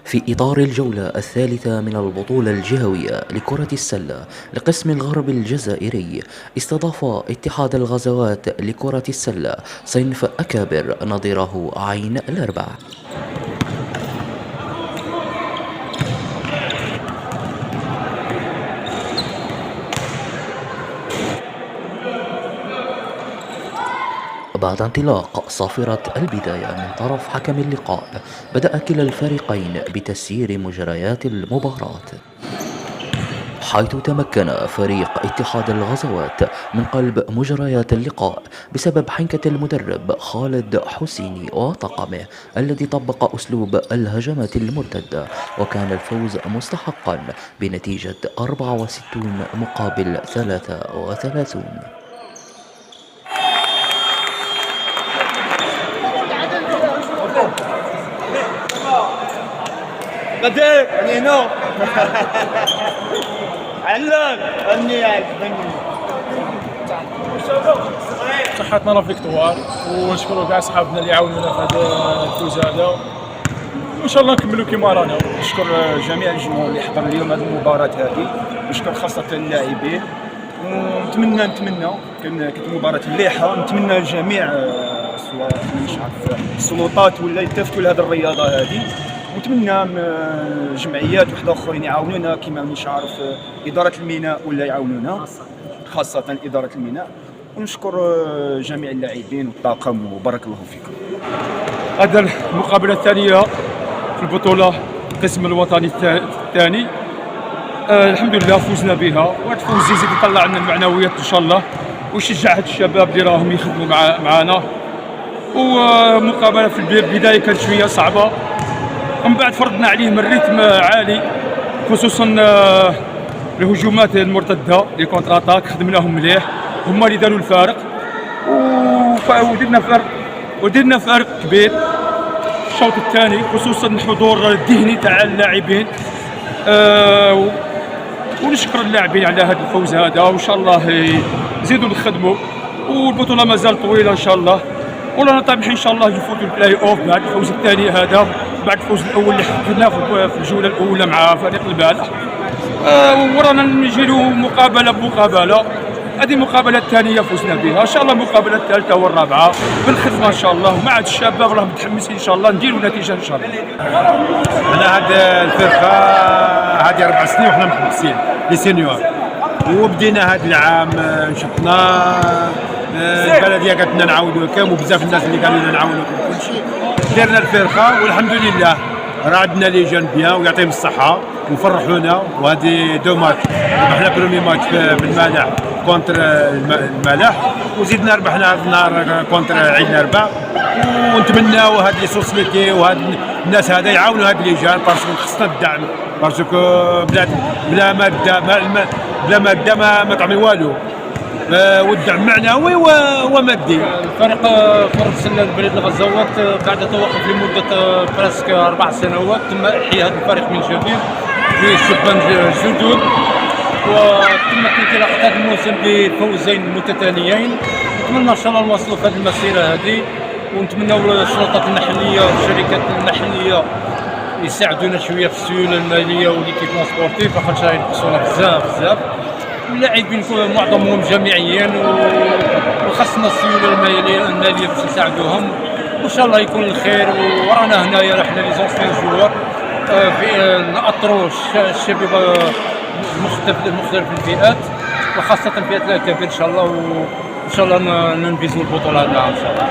في إطار الجولة الثالثة من البطولة الجهوية لكرة السلة لقسم الغرب الجزائري، استضاف اتحاد الغزوات لكرة السلة صنف أكابر نظيره عين الأربع. بعد انطلاق صافرة البداية من طرف حكم اللقاء، بدأ كلا الفريقين بتسيير مجريات المباراة، حيث تمكن فريق اتحاد الغزوات من قلب مجريات اللقاء بسبب حنكة المدرب خالد حسيني وطاقمه الذي طبق أسلوب الهجمات المرتدة، وكان الفوز مستحقا بنتيجة 64 مقابل 33. غدير نينو علام اني عجبني صحتنا لا فيكتوار، ونشكروا كاع صحابنا اللي عاونونا في هذا الفوز هذا، وان شاء الله نكملوا كيما رانا. نشكر جميع الجمهور اللي حضر اليوم هذه المباراة هذه، نشكر خاصة اللاعبين، ونتمنى كانت مباراة مليحة. نتمنى الجميع سواء مش عارف السلطات ولا يلتفتوا لهذه الرياضة هذه، ونتمنى جمعيات وحده اخرين يعاونونا كما مش عارف إدارة الميناء ولا يعاونونا، خاصة إدارة الميناء. ونشكر جميع اللاعبين والطاقم وبارك الله فيكم. هذا المقابلة الثانية في البطولة القسم الوطني الثاني. الحمد لله فوزنا بها، وهذا الفوز يزيد يطلع لنا المعنويات ان شاء الله، ويشجع هاد الشباب اللي راهم يخدموا معنا. ومقابلة في البداية كانت شوية صعبة، ومن بعد فرضنا عليهم الريتم عالي، خصوصا الهجومات المرتدة لي كونتر اتاك، خدمناهم مليح، هما اللي داروا الفارق. ودرنا فارق كبير في الشوط الثاني، خصوصا الحضور الذهني تاع اللاعبين. ونشكر اللاعبين على هذا الفوز هذا، وان شاء الله يزيدوا يخدموا، والبطوله مازال طويله ان شاء الله، ورانا طامحين ان شاء الله يفوتوا البلاي اوف بعد الفوز الثاني هذا، بعد الفوز الاول اللي حققناه في الجوله الاولى مع فريق البارح. ورانا نجيو مقابله بمقابله. هذه المقابله الثانيه فزنا بها، ان شاء الله المقابله الثالثه والرابعه بالخدمه ان شاء الله، ومع الشباب راهم متحمسين ان شاء الله نديروا نتيجه ان شاء الله. انا هاد الفرقه هذه 4 سنين وحنا محبسين لي سينيور، وبدينا هذا العام نشطنا، البلديه قالت لنا نعاودوا كام، وبزاف الناس اللي قالوا لنا نعاونوا كل شيء، درنا الفرقه والحمد لله. راه عندنا لي جون بيان ويعطيهم الصحه وفرحونا. وهذه دو ماتش، ربحنا برومي ماتش بالمالح كونتر المالح، وزيدنا ربحنا هذا النهار كونتر عيد الاربعاء. ونتمناو هاد لي سوسيتي وهاد الناس هذا يعاونوا هاد لي جان، باسكو خصنا الدعم، باسكو بلا ماده ما تعمل والو، والدعم معنوي ومادي. فريق كرة السلة البلد الغزوات قاعد يتوقف لمدة براسك 4 سنوات، تم إحياء هذا الفريق من جديد بشبان جدد، وتم انطلاق هذا الموسم بفوزين متتاليين. نتمنى ان شاء الله نواصلوا في هذه المسيرة هذه، ونتمنوا السلطات المحلية والشركات المحلية يساعدونا شوية في السيولة المالية والإيكيبمون سبورتيف، لاخاطش ينقصونا بزاف. اللاعبين معظمهم جامعيين، وخصنا السيوله الماليه باش نساعدوهم، وان شاء الله يكون الخير. ورانا هنايا احنا لي زونسيان جوار في ناطروا الشباب مختلف الفئات، وخاصه فئه الاكابر ان شاء الله، وان شاء الله ننفذوا البطوله هذه ان شاء الله.